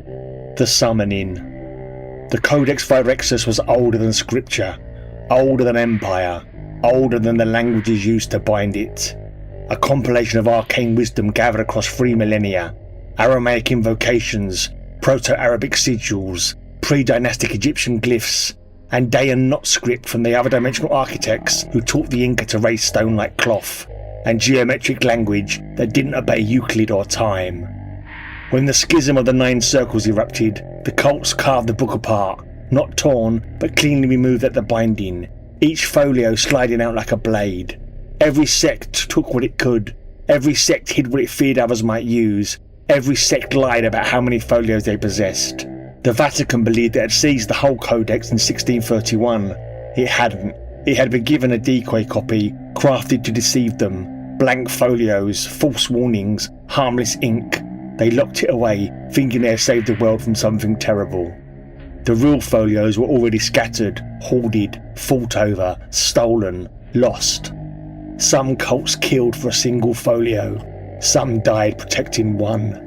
The summoning. The Codex Virexus was older than scripture, older than empire, older than the languages used to bind it. A compilation of arcane wisdom gathered across 3 millennia, Aramaic invocations, proto-Arabic sigils, pre-dynastic Egyptian glyphs, Andean knot script from the other dimensional architects who taught the Inca to raise stone like cloth, and geometric language that didn't obey Euclid or time. When the Schism of the 9 circles erupted, the cults carved the book apart, not torn, but cleanly removed at the binding, each folio sliding out like a blade. Every sect took what it could, every sect hid what it feared others might use, every sect lied about how many folios they possessed. The Vatican believed it had seized the whole codex in 1631. It hadn't. It had been given a decoy copy, crafted to deceive them. Blank folios, false warnings, harmless ink. They locked it away, thinking they had saved the world from something terrible. The real folios were already scattered, hoarded, fought over, stolen, lost. Some cults killed for a single folio. Some died protecting one.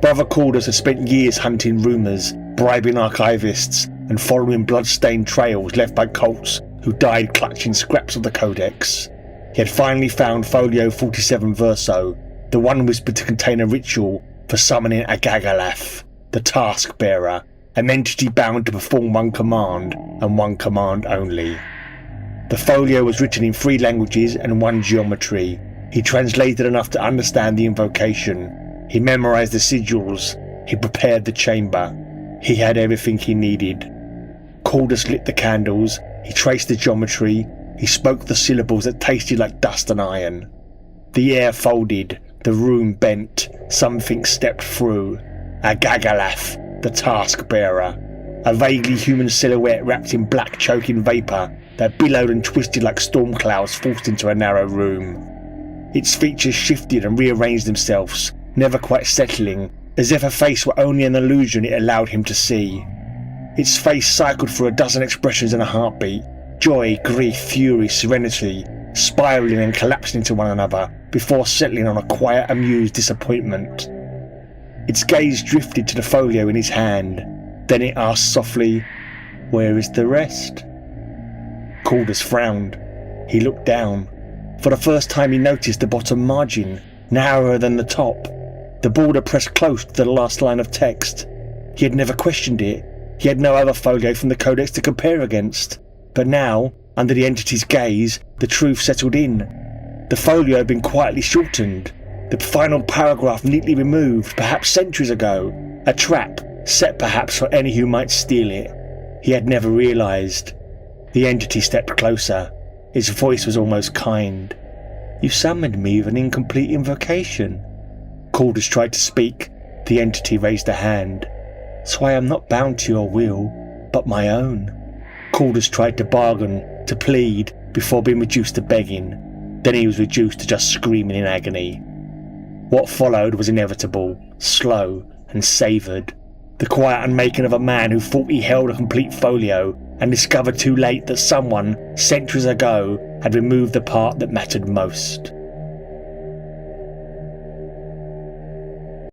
Brother Cordus had spent years hunting rumours, bribing archivists, and following blood-stained trails left by cults who died clutching scraps of the codex. He had finally found folio 47 verso, the one whispered to contain a ritual for summoning a Gagalaf, the task-bearer, an entity bound to perform one command, and one command only. The folio was written in 3 languages and 1 geometry. He translated enough to understand the invocation. He memorized the sigils. He prepared the chamber. He had everything he needed. Cordus lit the candles. He traced the geometry. He spoke the syllables that tasted like dust and iron. The air folded. The room bent. Something stepped through. A Gagalaf, the task-bearer. A vaguely human silhouette wrapped in black choking vapour that billowed and twisted like storm clouds forced into a narrow room. Its features shifted and rearranged themselves, never quite settling, as if a face were only an illusion it allowed him to see. Its face cycled through a dozen expressions in a heartbeat: joy, grief, fury, serenity, spiralling and collapsing into one another before settling on a quiet, amused disappointment. Its gaze drifted to the folio in his hand. Then it asked softly, "Where is the rest?" Cordus frowned. He looked down. For the first time he noticed the bottom margin, narrower than the top. The border pressed close to the last line of text. He had never questioned it. He had no other folio from the codex to compare against. But now, under the entity's gaze, the truth settled in. The folio had been quietly shortened. The final paragraph neatly removed, perhaps centuries ago. A trap, set perhaps for any who might steal it. He had never realized. The entity stepped closer. Its voice was almost kind. "You summoned me with an incomplete invocation." Cordus tried to speak. The entity raised a hand. "So I am not bound to your will, but my own." Cordus tried to bargain, to plead, before being reduced to begging. Then he was reduced to just screaming in agony. What followed was inevitable, slow, and savoured. The quiet unmaking of a man who thought he held a complete folio and discovered too late that someone, centuries ago, had removed the part that mattered most.